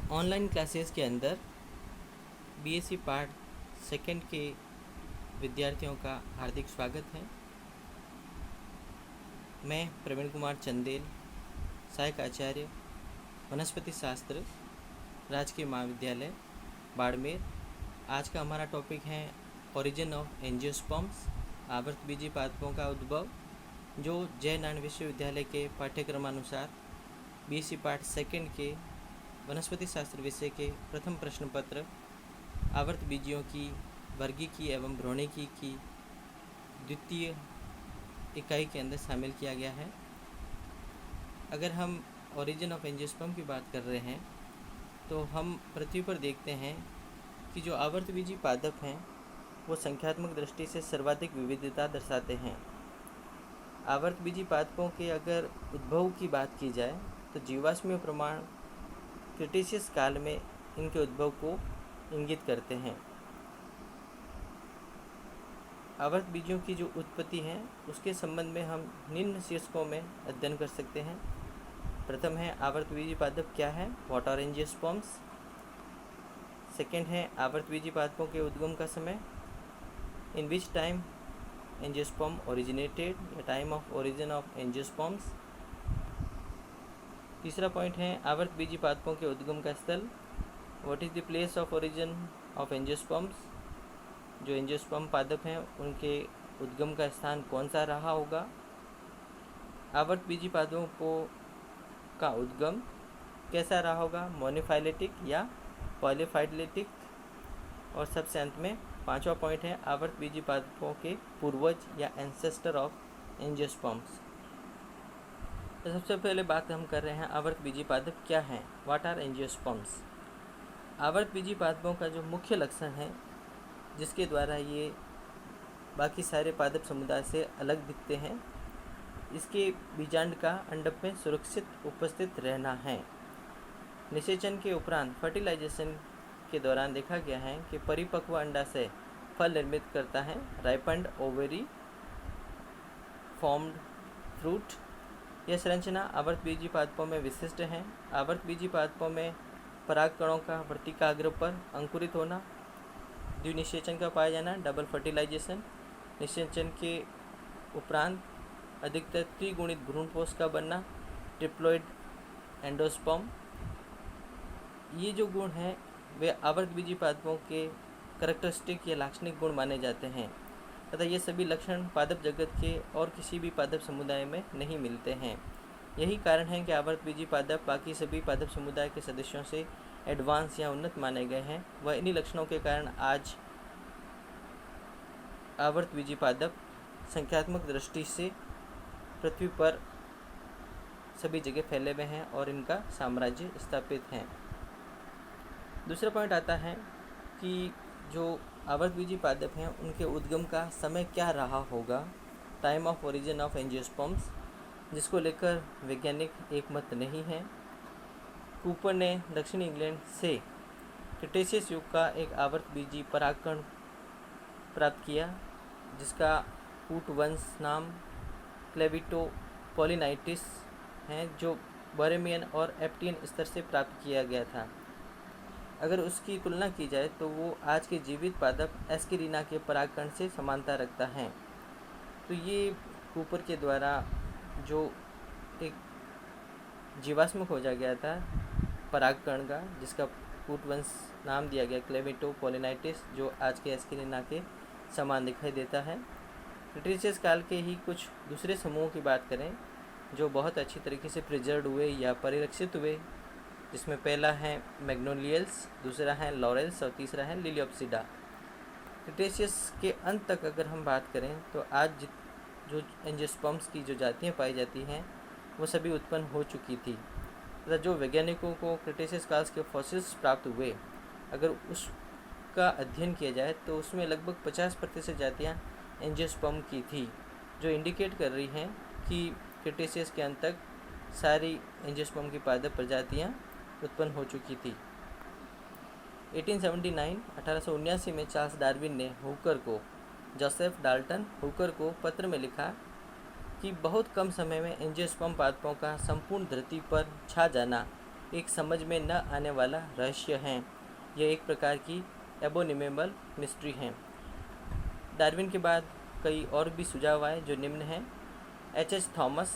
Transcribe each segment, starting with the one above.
Online classes के अंदर BSc part second के विद्यार्थियों का हार्दिक स्वागत है। मैं प्रवीण कुमार चंदेल, सहायक आचार्य वनस्पति शास्त्र, राजकीय महाविद्यालय बाड़मेर। आज का हमारा टॉपिक है ओरिजिन ऑफ एंजियोस्पर्म्स, आवर्तबीजी पादपों का उद्भव, जो जयनारायण विश्वविद्यालय के पाठ्यक्रमानुसार बीएससी पार्ट सेकंड के वनस्पति शास्त्र विषय के प्रथम प्रश्न पत्र आवर्त बीजियों की वर्गीकी एवं भ्रूणिकी की द्वितीय इकाई के अंदर शामिल किया गया है। अगर हम ओरिजिन ऑफ एंजियोस्पर्म की बात कर रहे हैं तो हम पृथ्वी पर देखते हैं कि जो आवर्तबीजी पादप हैं वो संख्यात्मक दृष्टि से सर्वाधिक विविधता दर्शाते हैं। आवर्तबीजी पादपों के अगर उद्भव की बात की जाए तो जीवाश्मीय प्रमाण क्रिटेशियस काल में इनके उद्भव को इंगित करते हैं। आवर्त बीजों की जो उत्पत्ति है उसके संबंध में हम निम्न शीर्षकों में अध्ययन कर सकते हैं। प्रथम है आवर्तबीजी पादप क्या है, व्हाट आर एंजियोस्पर्म्स। सेकेंड है आवर्तबीजी पादपों के उद्गम का समय, इन विच टाइम एंजियोस्पर्म ओरिजिनेटेड, या time of origin of angiosperms. तीसरा पॉइंट है आवर्तबीजी पादपों के उद्गम का स्थल, what is the place of origin of angiosperms. जो एंजियोस्पर्म पादप हैं उनके उद्गम का स्थान कौन सा रहा होगा। आवर्तबीजी पादपों का उद्गम कैसा रहा होगा, मोनोफाइलेटिक या पॉलीफाइलेटिक। और सबसे अंत में पांचवा पॉइंट है आवर्तबीजी पादपों के पूर्वज या एंसेस्टर ऑफ एंजियोस्पर्म्स। तो सबसे पहले बात हम कर रहे हैं आवर्तबीजी पादप क्या हैं, व्हाट आर एंजियोस्पर्म्स। आवर्तबीजी पादपों का जो मुख्य लक्षण है जिसके द्वारा ये बाकी सारे पादप समुदाय से अलग दिखते हैं, इसके बीजांड का अंडक में सुरक्षित उपस्थित रहना है। निषेचन के उपरांत फर्टिलाइजेशन के दौरान देखा गया है कि परिपक्व अंडाशय फल निर्मित करता है, राइपन्ड ओवरी फॉर्म्ड फ्रूट। यह संरचना आवर्तबीजी पादपों में विशिष्ट है। आवर्तबीजी पादपों में परागकणों का वर्तिकाग्र पर अंकुरित होना, द्विनिषेचन का पाया जाना, डबल फर्टिलाइजेशन। निषेचन के उपरांत अधिकतर त्रिगुणित भ्रूणपोष का बनना, ट्रिप्लोइड एंडोस्पर्म। ये जो गुण हैं वे आवर्तबीजी पादपों के कैरेक्टरिस्टिक या लाक्षणिक गुण माने जाते हैं तथा ये सभी लक्षण पादप जगत के और किसी भी पादप समुदाय में नहीं मिलते हैं। यही कारण है कि आवर्तबीजी पादप बाकी सभी पादप समुदाय के सदस्यों से एडवांस या उन्नत माने गए हैं। वह इन्हीं लक्षणों के कारण आज आवर्तबीजी पादप संख्यात्मक दृष्टि से पृथ्वी पर सभी जगह फैले हुए हैं और इनका साम्राज्य स्थापित है। दूसरा पॉइंट आता है कि जो आवर्तबीजी पादप हैं उनके उद्गम का समय क्या रहा होगा, time of origin of angiosperms, जिसको लेकर वैज्ञानिक एकमत नहीं है। कूपर ने दक्षिणी इंग्लैंड से क्रिटेशियस युग का एक आवर्तबीजी परागकण प्राप्त किया जिसका कूट वंश नाम क्लेविटोपोलिनाइटिस है, जो बोरेमियन और एप्टियन स्तर से प्राप्त किया गया था। अगर उसकी तुलना की जाए तो वो आज के जीवित पादप एस्केरिना के परागकण से समानता रखता है। तो ये कूपर के द्वारा जो एक जीवाश्म खोजा गया था परागकण का, जिसका कूटवंश नाम दिया गया क्लेविटोपोलिनाइटिस, जो आज के एस्केरिना के समान दिखाई देता है। क्रिटेशियस काल के ही कुछ दूसरे समूहों की बात करें जो बहुत अच्छी तरीके से प्रिजर्व हुए या परिरक्षित हुए, जिसमें पहला है मैग्नोलियल्स, दूसरा है लॉरेल्स और तीसरा है लिलियोप्सिडा। क्रिटेशियस के अंत तक अगर हम बात करें तो आज जो एंजियोस्पर्म्स की जो जातियाँ पाई जाती हैं वो सभी उत्पन्न हो चुकी थी तथा जो वैज्ञानिकों को क्रिटेशियस काल के फॉसिल्स प्राप्त हुए, अगर उसका अध्ययन किया जाए तो उसमें लगभग 50% जातियाँ एंजियोस्पर्म की थी, जो इंडिकेट कर रही हैं कि क्रिटेशियस के अंत तक सारी एंजियोस्पर्म की पादप प्रजातियाँ उत्पन्न हो चुकी थी। 1879 में चार्ल्स डार्विन ने जोसेफ डाल्टन हुकर को पत्र में लिखा कि बहुत कम समय में एंजियोस्पर्म पादपों का संपूर्ण धरती पर छा जाना एक समझ में न आने वाला रहस्य हैं। यह एक प्रकार की एबोनिमेबल मिस्ट्री है। डार्विन के बाद कई और भी सुझाव आए जो निम्न हैं। एच थॉमस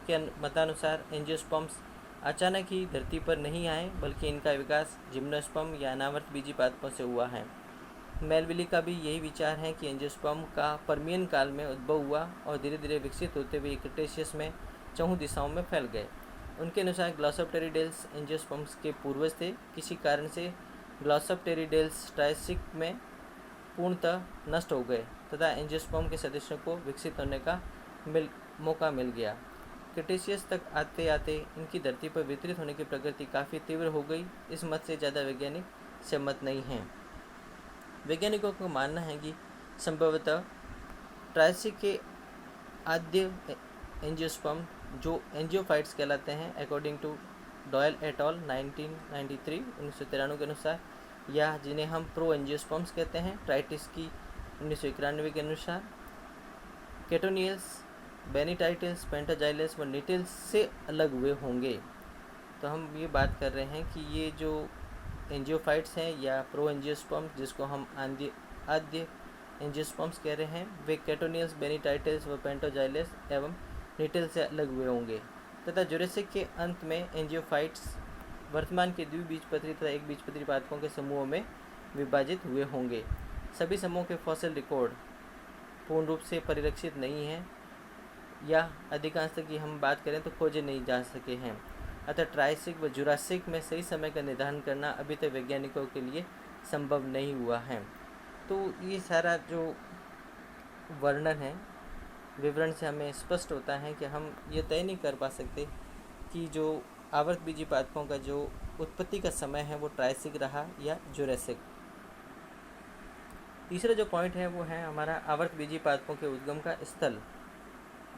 के मतानुसार एंजियोस्पर्म्स अचानक ही धरती पर नहीं आए, बल्कि इनका विकास जिम्नोस्पर्म या अनावर्त बीजी पादपों से हुआ है। मेलविली का भी यही विचार है कि एंजियोस्पर्म का पर्मियन काल में उद्भव हुआ और धीरे धीरे विकसित होते हुए क्रिटेशियस में चहुं दिशाओं में फैल गए। उनके अनुसार ग्लॉसोप्टेरिडेल्स एंजियोस्पर्म्स के पूर्वज थे। किसी कारण से ग्लॉसोप्टेरिडेल्स ट्रायसिक में पूर्णतः नष्ट हो गए तथा एंजियोस्पर्म के सदस्यों को विकसित होने का मौका मिल गया। क्रिटेशियस तक आते आते इनकी धरती पर वितरित होने की प्रकृति काफ़ी तीव्र हो गई। इस मत से ज़्यादा वैज्ञानिक सहमत नहीं हैं। वैज्ञानिकों का मानना है कि संभवतः ट्रायसिक के आद्य एंजियोस्पर्म जो एंजियोफाइट्स कहलाते हैं, according to Doyle et al 1993 के अनुसार, या जिन्हें हम प्रो एंजियोस्पर्म्स कहते हैं, ट्राइटिस की 1991 के अनुसार, केटोनियल्स, बेनिटाइटल्स, पेंटाजाइलस व निटिल्स से अलग हुए होंगे। तो हम ये बात कर रहे हैं कि ये जो एंजियोफाइट्स हैं या प्रो एंजियोस्पर्म्स, जिसको हम आद्य एंजियोस्पर्म्स कह रहे हैं, वे केटोनियल्स, बेनिटाइटल्स व पेंटाजाइलस एवं निटिल से अलग हुए होंगे तथा जुरासिक के अंत में एंजियोफाइट्स वर्तमान के द्विबीजपत्री तथा एक बीजपत्री पादपों के समूहों में विभाजित हुए होंगे। सभी समूहों के फॉसिल रिकॉर्ड पूर्ण रूप से परिरक्षित नहीं हैं या अधिकांश की हम बात करें तो खोजे नहीं जा सके हैं। अतः ट्रायसिक व जुरासिक में सही समय का निर्धारण करना अभी तक वैज्ञानिकों के लिए संभव नहीं हुआ है। तो ये सारा जो वर्णन है, विवरण से हमें स्पष्ट होता है कि हम ये तय नहीं कर पा सकते कि जो आवर्त बीजी पादपों का जो उत्पत्ति का समय है वो ट्रायसिक रहा या जुरासिक। तीसरा जो पॉइंट है वो है हमारा आवर्त बीजी पादपों के उद्गम का स्थल।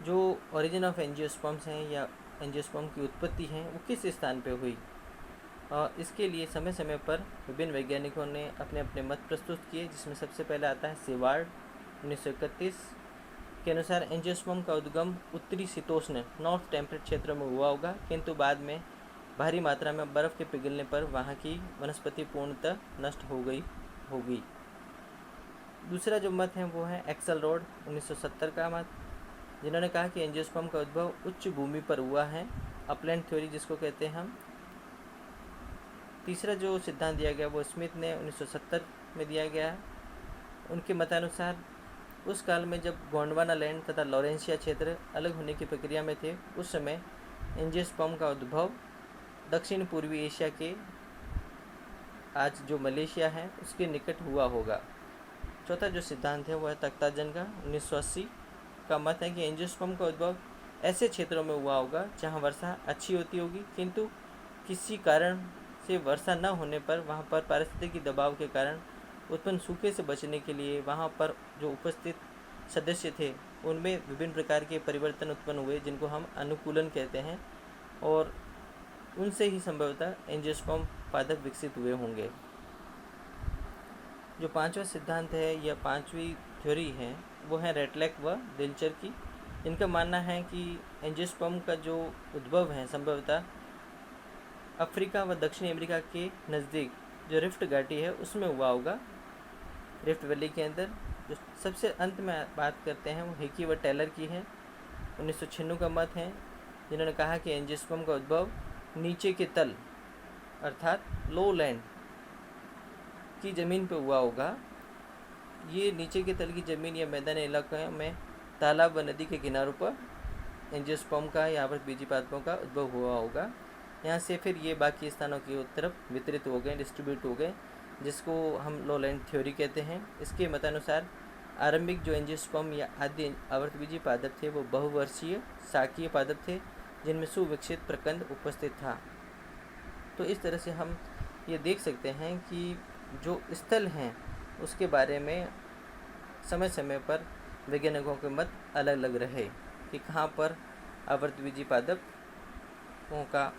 जो ओरिजिन ऑफ एंजियोस्पर्म्स हैं या एंजियोस्पर्म की उत्पत्ति है वो किस स्थान पे हुई, और इसके लिए समय समय पर विभिन्न वैज्ञानिकों ने अपने अपने मत प्रस्तुत किए, जिसमें सबसे पहले आता है सेवार्ड 1931 के अनुसार एंजियोस्पर्म का उद्गम उत्तरी शीतोष्ण नॉर्थ टेम्परेट क्षेत्रों में हुआ होगा, किंतु बाद में भारी मात्रा में बर्फ़ के पिघलने पर वहाँ की वनस्पति पूर्णतः नष्ट हो गई होगी। दूसरा जो मत है वो है एक्सेलरोड 1970 का मत, जिन्होंने कहा कि एंजियोस्पर्म का उद्भव उच्च भूमि पर हुआ है, अपलैंड थ्योरी जिसको कहते हैं हम। तीसरा जो सिद्धांत दिया गया वो स्मिथ ने 1970 में दिया गया है। उनके मतानुसार उस काल में जब गोंडवाना लैंड तथा लॉरेंसिया क्षेत्र अलग होने की प्रक्रिया में थे, उस समय एंजियोस्पर्म का उद्भव दक्षिण पूर्वी एशिया के आज जो मलेशिया है उसके निकट हुआ होगा। चौथा जो सिद्धांत है वह है तख्ताजन का 1980 का मत है कि एंजियोस्पर्म का उद्भव ऐसे क्षेत्रों में हुआ होगा जहां वर्षा अच्छी होती होगी, किंतु किसी कारण से वर्षा न होने पर वहां पर पारिस्थितिकी दबाव के कारण उत्पन्न सूखे से बचने के लिए वहां पर जो उपस्थित सदस्य थे उनमें विभिन्न प्रकार के परिवर्तन उत्पन्न हुए, जिनको हम अनुकूलन कहते हैं, और उनसे ही संभवतः एंजियोस्पर्म पादप विकसित हुए होंगे। जो पांचवा सिद्धांत है या पांचवी थ्योरी है वो है रेटलेक व दिलचर की। इनका मानना है कि एंजियोस्पर्म का जो उद्भव है संभवतः अफ्रीका व दक्षिणी अमेरिका के नज़दीक जो रिफ्ट घाटी है उसमें हुआ होगा, रिफ्ट वैली के अंदर। जो सबसे अंत में बात करते हैं वो हिकी व टेलर की है, 1996 का मत है, जिन्होंने कहा कि एंजियोस्पर्म का उद्भव नीचे के तल अर्थात लो लैंड की ज़मीन पर हुआ होगा। ये नीचे के तल की ज़मीन या मैदानी इलाकों में तालाब व नदी के किनारों पर एंजियोस्पर्म का या आवर्त बीजी पादपों का उद्भव हुआ होगा। यहाँ से फिर ये बाकी स्थानों की तरफ वितरित हो गए, डिस्ट्रीब्यूट हो गए, जिसको हम लोलैंड थ्योरी कहते हैं। इसके मतानुसार आरंभिक जो एंजियोस्पर्म या आदि आवर्त बीजी पादप थे वो बहुवर्षीय शाकीय पादप थे, जिनमें सुविकसित प्रकंद उपस्थित था। तो इस तरह से हम ये देख सकते हैं कि जो स्थल हैं उसके बारे में समय समय पर वैज्ञानिकों के मत अलग अलग रहे कि कहाँ पर आवर्त बीजी पादपों का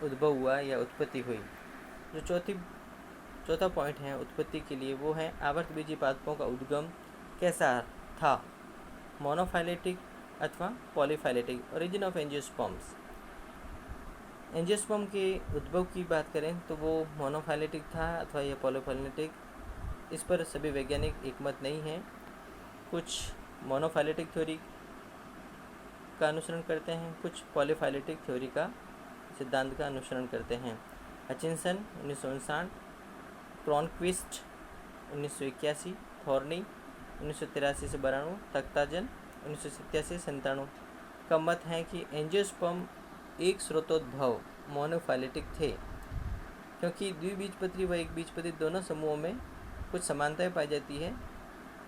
उद्भव हुआ या उत्पत्ति हुई। जो चौथा पॉइंट है उत्पत्ति के लिए वो है आवर्त बीजी पादपों का उद्गम कैसा था, मोनोफाइलेटिक अथवा polyphyletic. Origin of angiosperms, angiosperm के उद्भव की बात करें तो वो मोनोफाइलेटिक था अथवा यह पॉलीफाइलेटिक, इस पर सभी वैज्ञानिक एकमत नहीं हैं। कुछ मोनोफाइलेटिक थ्योरी का अनुसरण करते हैं, कुछ पॉलीफाइलेटिक थ्योरी का सिद्धांत का अनुसरण करते हैं। हचिंसन 1959, क्रॉनक्विस्ट 1981, थॉर्नी 1983 से 92, तख्ताजन 1987 से 97 का मत है कि एंजियोस्पर्म एक स्रोतोद्भव मोनोफाइलेटिक थे, क्योंकि द्विबीजपत्री व एक बीजपत्री दोनों समूहों में कुछ समानताएं पाई जाती है।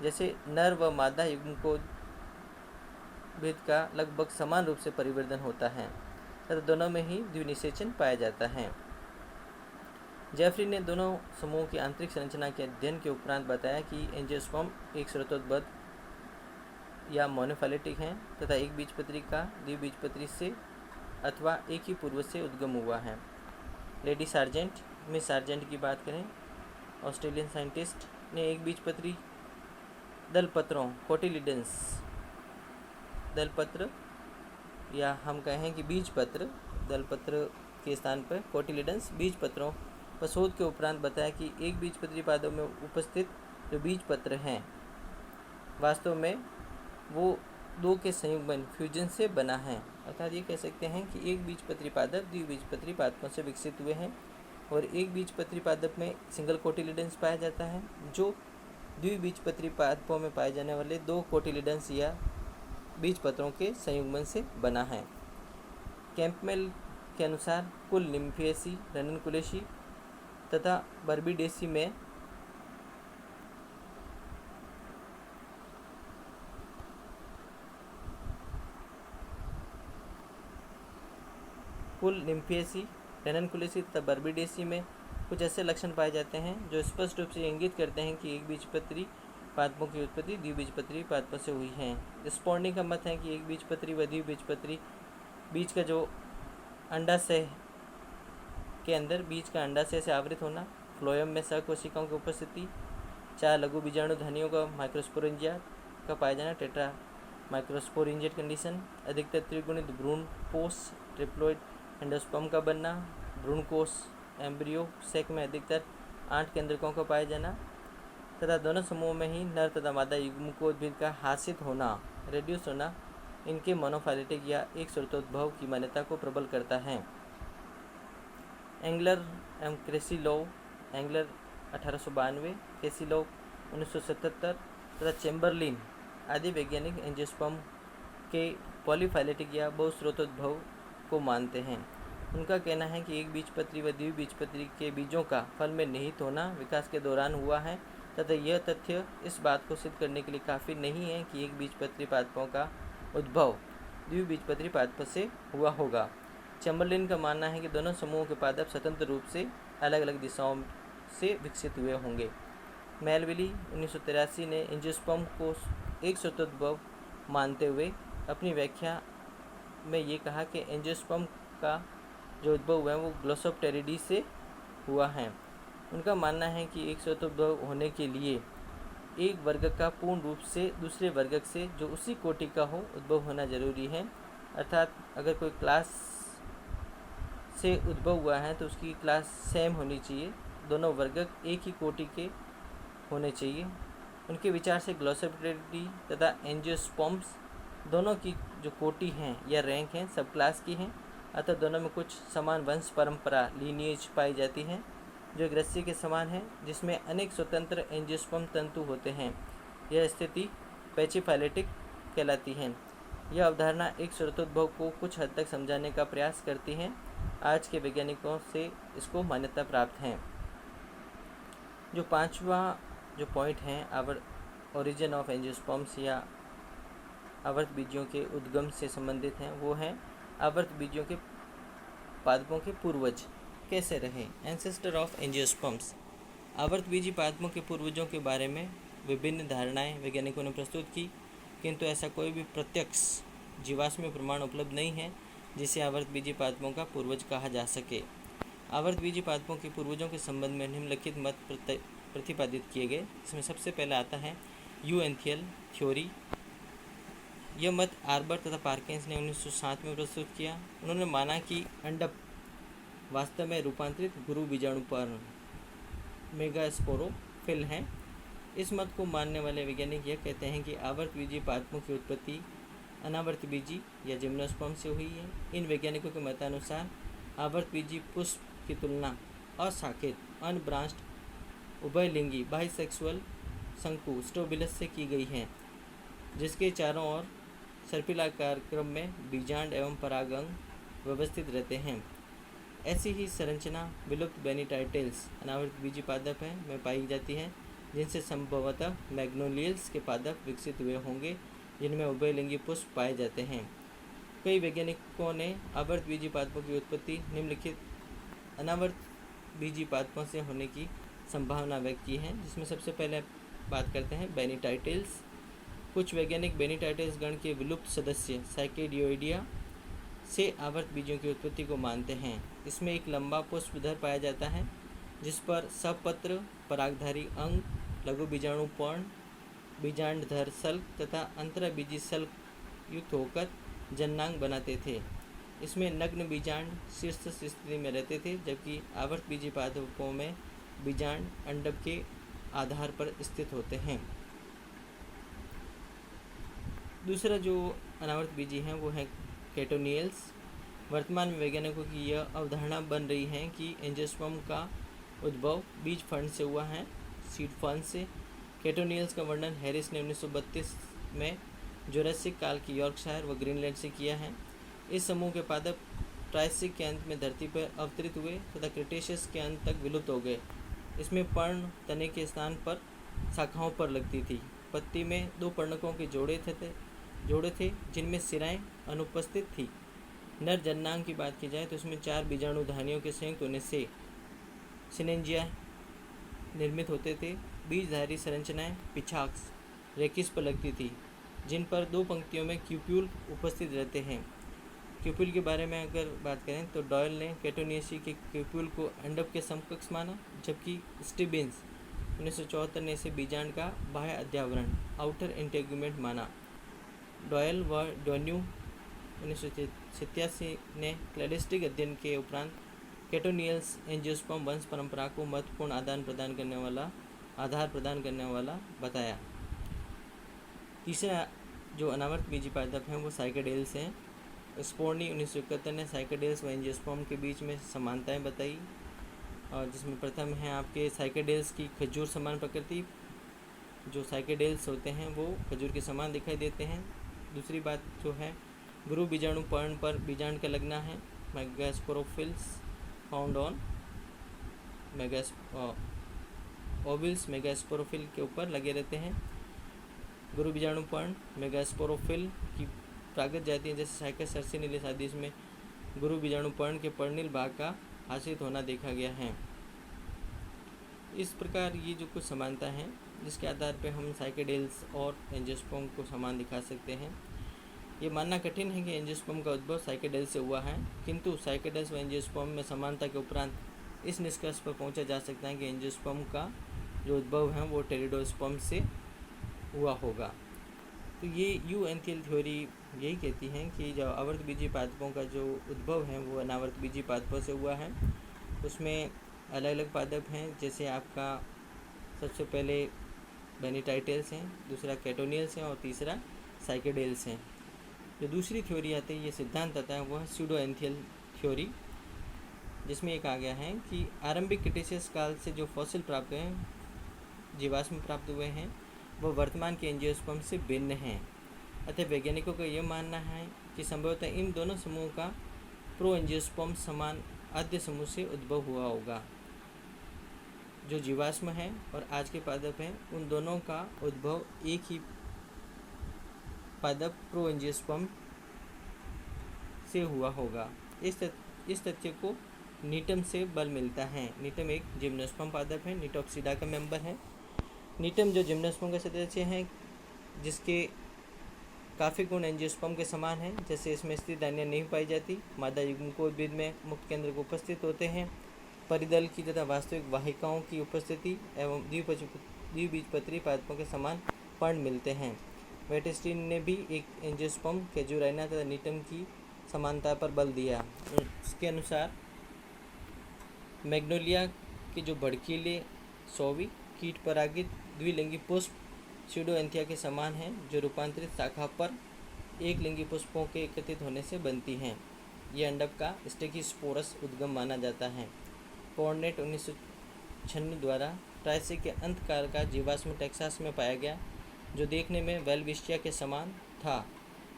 जैसे नर व मादा युग्मकों भेद का लगभग समान रूप से परिवर्तन होता है तथा दोनों में ही द्विनिषेचन पाया जाता है। जेफरी ने दोनों समूहों की आंतरिक संरचना के अध्ययन के उपरांत बताया कि एंजियोस्पर्म एक स्रोतोद्भव या मोनोफाइलेटिक हैं तथा एक बीजपत्री का द्विबीजपत्री से अथवा एक ही पूर्वज से उद्गम हुआ है। लेडी सार्जेंट, मिस सार्जेंट की बात करें, ऑस्ट्रेलियन साइंटिस्ट ने एक बीजपत्री दलपत्रों कोटिलिडन्स, दलपत्र या हम कहें कि बीजपत्र, दलपत्र के स्थान पर कोटिलिडन्स बीजपत्रों पर शोध के उपरांत बताया कि एक बीजपत्री पादों में उपस्थित जो बीजपत्र हैं वास्तव में वो दो के संयुग्मन फ्यूजन से बना है। अर्थात ये कह सकते हैं कि एक बीजपत्री पादप द्विबीजपत्री पादपों से विकसित हुए हैं और एक बीजपत्री पादप में सिंगल कोटिलिडन्स पाया जाता है जो द्विबीजपत्री पादपों में पाए जाने वाले दो कोटिलिडन्स या बीजपत्रों के संयुग्मन से बना है। कैंपमेल के अनुसार कुल निम्फियेसी, रननकुलेसी तथा बर्बिडेसी में रेननकुलेसी तथा बर्बिडेसी में कुछ ऐसे लक्षण पाए जाते हैं जो स्पष्ट रूप से इंगित करते हैं कि एक बीजपत्री पादपों की उत्पत्ति द्विबीजपत्री पादपों से हुई है। स्पॉर्नी का मत है कि एक बीजपत्री व द्विबीजपत्री बीज का जो अंडाशय के अंदर बीज का अंडाशय से आवृत होना, फ्लोएम में सहकोशिकाओं की उपस्थिति, 4 लघु बीजाणु धनियों का माइक्रोस्पोरेंजिया का पाया जाना, टेट्रा माइक्रोस्पोरेंजिएट कंडीशन, अधिकतर त्रिगुणित भ्रूण कोष ट्रिप्लोइड एंडोस्पर्म का बनना, भ्रूण कोष एम्ब्रियो सेक में अधिकतर 8 केंद्रकों का पाया जाना तथा दोनों समूहों में ही नर तथा मादा युग्मकोद्भिद का हासित होना, रेड्यूस होना इनके मोनोफाइलेटिक या एक स्रोतोद्भव की मान्यता को प्रबल करता है। एंगलर एवं क्रेसिलोव, एंगलर 1892, क्रेसिलोव 1977 तथा चैम्बरलिन आदि वैज्ञानिक एंजियोस्पर्म के पॉलीफाइलेटिक या बहुस्रोतोद्भव को मानते हैं। उनका कहना है कि एक बीजपत्री व द्विबीजपत्री के बीजों का फल में निहित होना विकास के दौरान हुआ है तथा यह तथ्य इस बात को सिद्ध करने के लिए काफ़ी नहीं है कि एक बीजपत्री पादपों का उद्भव द्विबीजपत्री पादपों से हुआ होगा। चैम्बरलिन का मानना है कि दोनों समूहों के पादप स्वतंत्र रूप से अलग अलग दिशाओं से विकसित हुए होंगे। मेलविली 1983 ने एंजियोस्पर्म को एक स्रोतोद्भव मानते हुए अपनी व्याख्या में ये कहा कि एंजियोस्पर्म का जो उद्भव हुआ है वो ग्लोसोप्टेरिडी से हुआ है। उनका मानना है कि एक स्रोतोद्भव होने के लिए एक वर्ग का पूर्ण रूप से दूसरे वर्ग से जो उसी कोटि का हो उद्भव होना जरूरी है। अर्थात अगर कोई क्लास से उद्भव हुआ है तो उसकी क्लास सेम होनी चाहिए, दोनों वर्ग एक ही कोटि के होने चाहिए। उनके विचार से ग्लोसोप्टेरिडी तथा एंजियोस्पर्म्स दोनों की जो कोटि हैं या रैंक हैं सब क्लास की हैं, अतः दोनों में कुछ समान वंश परंपरा लीनिएज पाई जाती है जो एक रस्सी के समान है जिसमें अनेक स्वतंत्र एंजियोस्पर्म तंतु होते हैं। यह स्थिति पैचिफाइलेटिक कहलाती है। यह अवधारणा एक स्रोतोद्भव को कुछ हद तक समझाने का प्रयास करती है। आज के वैज्ञानिकों से इसको मान्यता प्राप्त है। जो 5वां जो पॉइंट है आवर ओरिजिन ऑफ एंजियोस्पर्म्स या आवर्त बीजों के उद्गम से संबंधित हैं, वो है आवर्त बीजों के पादपों के पूर्वज कैसे रहे, एंसेस्टर ऑफ एंजियोस्पर्म्स। आवर्त बीजी पादपों के पूर्वजों के बारे में विभिन्न धारणाएं वैज्ञानिकों ने प्रस्तुत की, किंतु ऐसा कोई भी प्रत्यक्ष जीवाश्मीय प्रमाण उपलब्ध नहीं है जिसे आवर्त बीजी पादपों का पूर्वज कहा जा सके। आवर्त बीजी पादपों के पूर्वजों के संबंध में निम्नलिखित मत प्रतिपादित किए गए। इसमें सबसे पहले आता है यूएंथियल थ्योरी। यह मत आर्बर तथा पार्किंस ने 1907 में प्रस्तुत किया। उन्होंने माना कि अंडक वास्तव में रूपांतरित गुरु बीजाणुपर्ण मेगास्पोरोफिल हैं। इस मत को मानने वाले वैज्ञानिक यह कहते हैं कि आवर्तबीजी पादपों की उत्पत्ति अनावर्तबीजी या जिम्नोस्पर्म से हुई है। इन वैज्ञानिकों के मतानुसार आवर्तबीजी पुष्प की तुलना अशाखित अनब्रांच्ड उभयलिंगी बाइसेक्सुअल शंकु स्ट्रोबिलस से की गई है, जिसके चारों ओर सर्पिलाकार क्रम में बीजांड एवं परागंग व्यवस्थित रहते हैं। ऐसी ही संरचना विलुप्त बेनीटाइटेल्स अनावर्तबीजी पादप में पाई जाती है, जिनसे संभवतः मैग्नोलियल्स के पादप विकसित हुए होंगे, जिनमें उभयलिंगी पुष्प पाए जाते हैं। कई वैज्ञानिकों ने आवर्तबीजी पादपों की उत्पत्ति निम्नलिखित अनावर्तबीजी पादपों से होने की संभावना व्यक्त की है, जिसमें सबसे पहले बात करते हैं बेनीटाइटेल्स। कुछ वैज्ञानिक बेनीटाइटेल्स गण के विलुप्त सदस्य साइकेडियोइडिया से आवर्तबीजों की उत्पत्ति को मानते हैं। इसमें एक लंबा पुष्पधर पाया जाता है, जिस पर सपत्र परागधारी अंग, लघु बीजाणुपर्ण, बीजांडधर सल्क तथा अंतराबीजी सल्क युक्त होकर जन्नांग बनाते थे। इसमें नग्न बीजांड शीर्ष स्थिति में रहते थे, जबकि आवर्तबीजी पादपों में बीजांड अंडक के आधार पर स्थित होते हैं। दूसरा जो अनावर्तबीजी हैं वो है केटोनियल्स। वर्तमान में वैज्ञानिकों की यह अवधारणा बन रही है कि एंजियोस्पर्म का उद्भव बीज फंड से हुआ है, सीड फंड से। केटोनियल्स का वर्णन हैरिस ने 1932 में जुरासिक काल की यॉर्कशायर व ग्रीनलैंड से किया है। इस समूह के पादप ट्रायसिक के अंत में धरती पर अवतरित हुए तथा क्रिटेशियस के अंत तक विलुप्त हो गए। इसमें पर्ण तने के स्थान पर शाखाओं पर लगती थी। पत्ती में 2 पर्णकों के जोड़े थे जिनमें सिराएं अनुपस्थित थी। नर जन्नांग की बात की जाए तो उसमें 4 बीजाणुधानियों के संयुक्त होने से सिनेंजिया निर्मित होते थे। बीजधारी संरचनाएं पिछाक्ष रेकिस पर लगती थी, जिन पर 2 पंक्तियों में क्यूप्यूल उपस्थित रहते हैं। क्यूप्यूल के बारे में अगर बात करें तो डॉयल ने केटोनियसी के क्यूप्यूल को अंडक के समकक्ष माना, जबकि स्टिबिन्स 1974 ने इसे बीजांड का बाह्य अध्यावरण आउटर इंटेगुमेंट माना। डॉयल व डोन्यू 1987 ने क्लैडिस्टिक अध्ययन के उपरांत केटोनियल्स एंजियोस्पर्म वंश परंपरा को महत्वपूर्ण आधार प्रदान करने वाला बताया। तीसरा जो अनावर्तबीजी पादप हैं वो साइकेडेल्स हैं। स्पोर्नी 1971 ने साइकेडेल्स व एंजियोस्पर्म के बीच में समानताएं बताई, और जिसमें प्रथम है आपके साइकेडेल्स की खजूर समान प्रकृति। जो साइकेडेल्स होते हैं वो खजूर के समान दिखाई देते हैं। दूसरी बात जो है गुरु बीजाणुपर्ण पर बीजांड का लगना है। मेगास्पोरोफिल्स फाउंड ऑन ओविल्स मेगास्पोरोफिल के ऊपर लगे रहते हैं। गुरु बीजाणुपर्ण मेगास्पोरोफिल की प्रागत जाति है, जैसे साइकस सर्सिनिलिस आदि में गुरु बीजाणुपर्ण के पर्णिल भाग का आश्रित होना देखा गया है। इस प्रकार ये जो कुछ समानता है जिसके आधार पर हम साइकेडेल्स और एंजियोस्पर्म को समान दिखा सकते हैं। ये मानना कठिन है कि एंजियोस्पर्म का उद्भव साइकेडेल्स से हुआ है, किंतु साइकेडेल्स व एंजियोस्पर्म में समानता के उपरांत इस निष्कर्ष पर पहुंचा जा सकता है कि एंजियोस्पर्म का जो उद्भव है वो टेरिडोस्पर्म से हुआ होगा। तो ये यू एंथियल थ्योरी यही कहती है कि जो आवर्तबीजी पादपों का जो उद्भव है वो अनावर्तबीजी पादपों से हुआ है। उसमें अलग अलग पादप हैं, जैसे आपका सबसे पहले बेनीटाइटेल्स हैं, दूसरा केटोनियल्स हैं और तीसरा साइकेडेल्स हैं। जो दूसरी थ्योरी आती है, ये सिद्धांत आता है, वो है सूडो एंथियल थ्योरी, जिसमें एक आ गया है कि आरंभिक क्रिटेशियस काल से जो फॉसिल प्राप्त हुए हैं, जीवाश्म प्राप्त हुए हैं, वह वर्तमान के एंजियोस्पर्म से भिन्न हैं। अतः वैज्ञानिकों का यह मानना है कि संभवतः इन दोनों समूहों का प्रो एंजियोस्पर्म समान आद्य समूह से उद्भव हुआ होगा। जो जीवाश्म है और आज के पादप हैं, उन दोनों का उद्भव एक ही पादप प्रो एंजियोस्पर्म से हुआ होगा। इस तथ्य को नीटम से बल मिलता है। नीटम एक जिम्नोस्पर्म पादप है, नीटोप्सिडा का मेंबर है। नीटम जो जिम्नोस्पर्म का सदस्य है, जिसके काफ़ी गुण एंजियोस्पर्म के समान हैं, जैसे इसमें स्त्री दानियाँ नहीं पाई जाती, मादा युग्मकोद्भिद में मुक्त केंद्र को उपस्थित होते हैं, परिदल की तथा वास्तविक वाहिकाओं की उपस्थिति एवं द्विबीजपत्री पादपों के समान पर्ण मिलते हैं। वेटेस्टीन ने भी एक एंजियोस्पर्म कैजुराइना तथा नीटम की समानता पर बल दिया। उसके अनुसार मैग्नोलिया के जो भड़कीले सौवी कीट परागित द्विलिंगी पुष्प स्यूडोएंथिया के समान हैं, जो रूपांतरित शाखा पर एक लिंगी पुष्पों के एकत्रित होने से बनती हैं। ये अंडक का स्टेकिस्पोरस उद्गम माना जाता है। कॉर्नेट 1996 द्वारा ट्राइसे के अंत काल का जीवाश्म टेक्सास में पाया गया, जो देखने में वेलविस्टिया के समान था।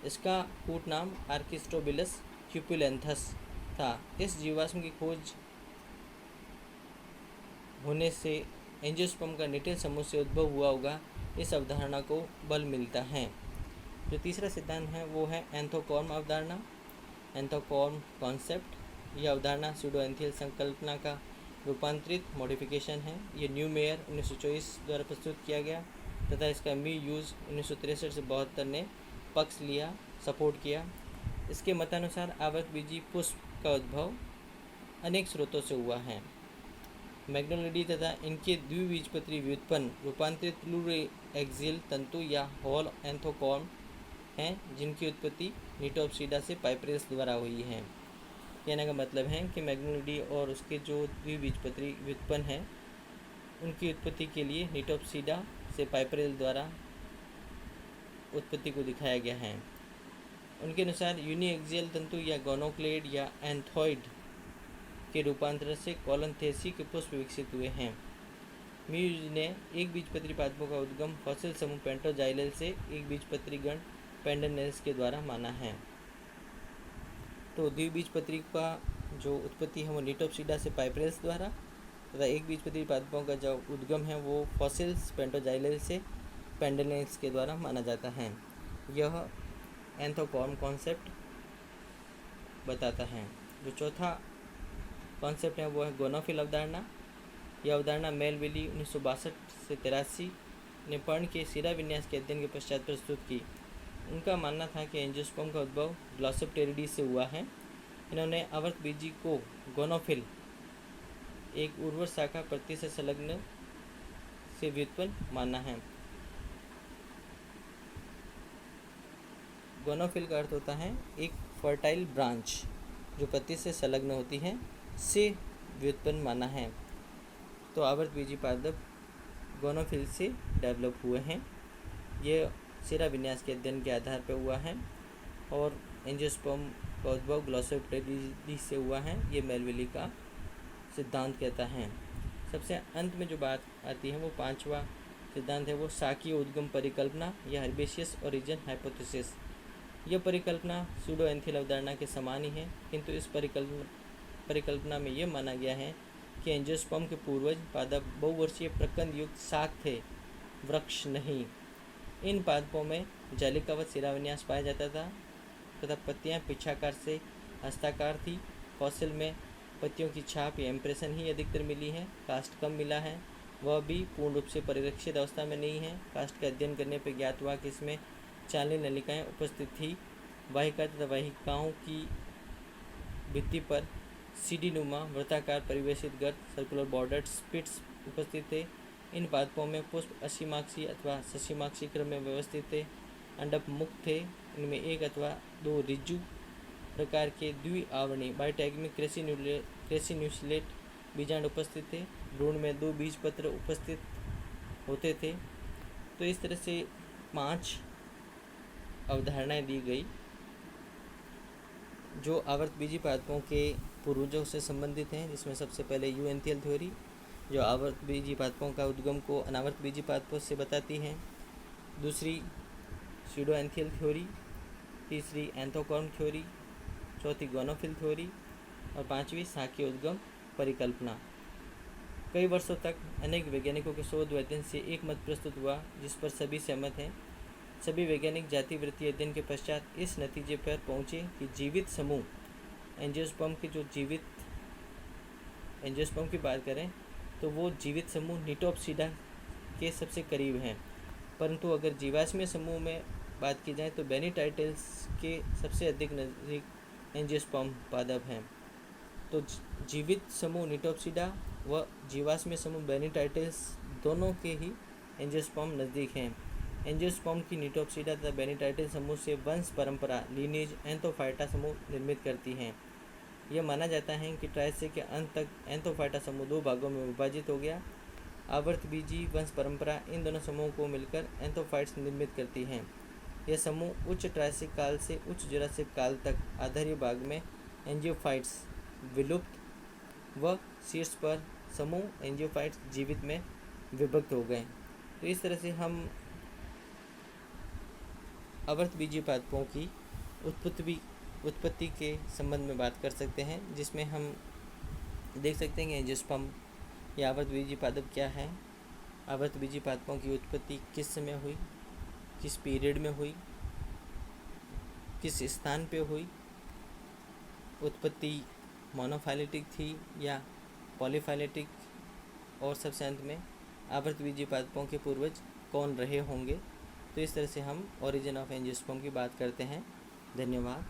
इसका कूट नाम आर्किस्ट्रोबिलस क्यूपुलेंथस था। इस जीवाश्म की खोज होने से एंजियोस्पर्म का निटिल समूह से उद्भव हुआ होगा, इस अवधारणा को बल मिलता है। जो तीसरा सिद्धांत है वो है एंथोकॉर्म अवधारणा, एंथोकॉर्म कॉन्सेप्ट। यह अवधारणा स्यूडोएंथियल संकल्पना का रूपांतरित मॉडिफिकेशन है। ये न्यू मेयर 1924 द्वारा प्रस्तुत किया गया तथा इसका मी यूज 1963 से 72 ने पक्ष लिया, सपोर्ट किया। इसके मतानुसार आवृतबीजी पुष्प का उद्भव अनेक स्रोतों से हुआ है। मैग्नोलिडी तथा इनके द्विबीजपत्री व्युत्पन्न रूपांतरित प्लूरोएक्सियल तंतु या हॉल एंथोकॉर्म हैं, जिनकी उत्पत्ति निटोप्सिडा से पाइपरेस द्वारा हुई है। कहने का मतलब है कि मैग्नोलिडी और उसके जो द्विबीजपत्री व्युत्पन्न हैं, उनकी उत्पत्ति के लिए निटोप्सिडा से पाइपरेस द्वारा उत्पत्ति को दिखाया गया है। उनके अनुसार यूनिएक्सियल तंतु या गोनोक्लेड या एंथोइड के रूपांतरण से कॉलंथेसी के पुष्प विकसित हुए हैं। म्यूज ने एक बीजपत्री पादपों का उद्गम फॉसिल समूह पेंटोजाइलल से एक बीजपत्री गण पेंडनेल्स के द्वारा माना है। तो द्विबीजपत्री का जो उत्पत्ति है वो निटोप्सिडा से पाइपरेस द्वारा तथा एक बीजपत्री पादपों का जो उद्गम है वो फॉसिल्स पेंटोजाइलल से पेंडनेल्स के द्वारा माना जाता है। यह एंथोकॉर्म कॉन्सेप्ट बताता है। जो चौथा कॉन्सेप्ट है वो है गोनोफिल अवधारणा। यह अवधारणा मेलविली 1962 से 83 ने पर्ण के सिरा विन्यास के अध्ययन के पश्चात प्रस्तुत की। उनका मानना था कि एंजियोस्पर्म का उद्भव ग्लॉसोप्टेरिडी से हुआ है। इन्होंने आवर्तबीजी को गोनोफिल, एक उर्वर शाखा प्रति से संलग्न से व्युत्पन्न माना है। गोनोफिल का अर्थ होता है एक फर्टाइल ब्रांच जो पत्ती से संलग्न होती है, से व्युत्पन्न माना है। तो आवर्तबीजी पादप गोनोफिल से डेवलप हुए हैं। ये सिरा विन्यास के अध्ययन के आधार पर हुआ है और एंजियोस्पर्म का उद्भव ग्लॉसोप्टेरिडी से हुआ है, ये मेलविली का सिद्धांत कहता है। सबसे अंत में जो बात आती है वो पांचवा सिद्धांत है वो शाकीय उद्गम परिकल्पना या हर्बेशियस ओरिजिन हाइपोथेसिस। यह परिकल्पना स्यूडोएंथियल अवधारणा के समान ही है, किंतु इस परिकल्पना में यह माना गया है कि एंजियोस्पर्म के पूर्वज पादप बहुवर्षीय प्रकंद युक्त शाख थे, वृक्ष नहीं। इन पादपों में जालिकावत सिराविन्यास पाया जाता था तथा पत्तियां पिछाकार से हस्ताकार थी। फॉसिल में पत्तियों की छाप या इम्प्रेशन ही अधिकतर मिली है, कास्ट कम मिला है, वह भी पूर्ण रूप से परिरक्षित अवस्था में नहीं है। कास्ट का अध्ययन करने पर ज्ञात हुआ कि इसमें चालनी नलिकाएँ उपस्थित थी। वाहिका तथा वाहिकाओं की भित्ति पर सीडी नुमा वृत्ताकार परिवेशित गर्त सर्कुलर बॉर्डर्ड स्पिट्स उपस्थित थे। इन पादपों में पुष्प असीमाक्षी अथवा ससीमाक्षी क्रम में व्यवस्थित थे। अंडप मुक्त थे। इनमें एक अथवा दो रिज्जु प्रकार के द्विआवरणी बायोटैगमिक क्रेसिन्यूसलेट बीजांड उपस्थित थे। भ्रूण में 2 बीजपत्र उपस्थित होते थे। तो इस तरह से 5 अवधारणाएं दी गई जो आवर्तबीजी पादपों के पूर्वजों से संबंधित हैं, जिसमें सबसे पहले यूएनथियल थ्योरी जो आवर्तबीजी पादपों का उद्गम को अनावर्तबीजी पादपों से बताती हैं। दूसरी स्यूडोएंथियल थ्योरी, तीसरी एंथोकॉर्म थ्योरी, चौथी गोनोफिल थ्योरी और पांचवी शाकीय उद्गम परिकल्पना। कई वर्षों तक अनेक वैज्ञानिकों के शोध व अध्ययन से एक मत प्रस्तुत हुआ जिस पर सभी सहमत हैं। सभी वैज्ञानिक जाति वृत्तीय अध्ययन के पश्चात इस नतीजे पर पहुँचे कि जीवित समूह एंजियोस्पर्म के जो जीवित एंजियोस्पर्म की बात करें तो वो जीवित समूह निटोप्सिडा के सबसे करीब हैं, परंतु अगर जीवाश्मीय समूह में बात की जाए तो बेनीटाइटल्स के सबसे अधिक नज़दीक एंजियोस्पर्म पादप हैं। तो जीवित समूह निटोप्सिडा व जीवाश्मीय समूह बेनीटाइटल्स दोनों के ही एंजियोस्पर्म नज़दीक हैं। एंजियोस्पर्म की निटोप्सिडा तथा बेनीटाइटल समूह से वंश परंपरा लीनेज एंथोफाइटा समूह निर्मित करती हैं। यह माना जाता है कि ट्रायसिक के अंत तक एंथोफाइटा समूह 2 भागों में विभाजित हो गया। आवर्तबीजी वंश परंपरा इन दोनों समूहों को मिलकर एंथोफाइट्स निर्मित करती हैं। यह समूह उच्च ट्रायसिक काल से उच्च जुरासिक काल तक आधारी भाग में एंजियोफाइट्स विलुप्त व शीर्ष पर समूह एंजियोफाइट्स जीवित में विभक्त हो गए। तो इस तरह से हम आवर्तबीजी पादपों की उत्पत्ति के संबंध में बात कर सकते हैं, जिसमें हम देख सकते हैं कि एंजियोस्पर्म या आवर्तबीजी पादप क्या है, आवर्तबीजी पादपों की उत्पत्ति किस समय हुई, किस पीरियड में हुई, किस स्थान पे हुई, उत्पत्ति मोनोफाइलेटिक थी या पॉलीफाइलेटिक, और सबसे अंत में आवर्तबीजी पादपों के पूर्वज कौन रहे होंगे। तो इस तरह से हम ओरिजिन ऑफ एंजियोस्पर्म की बात करते हैं। धन्यवाद।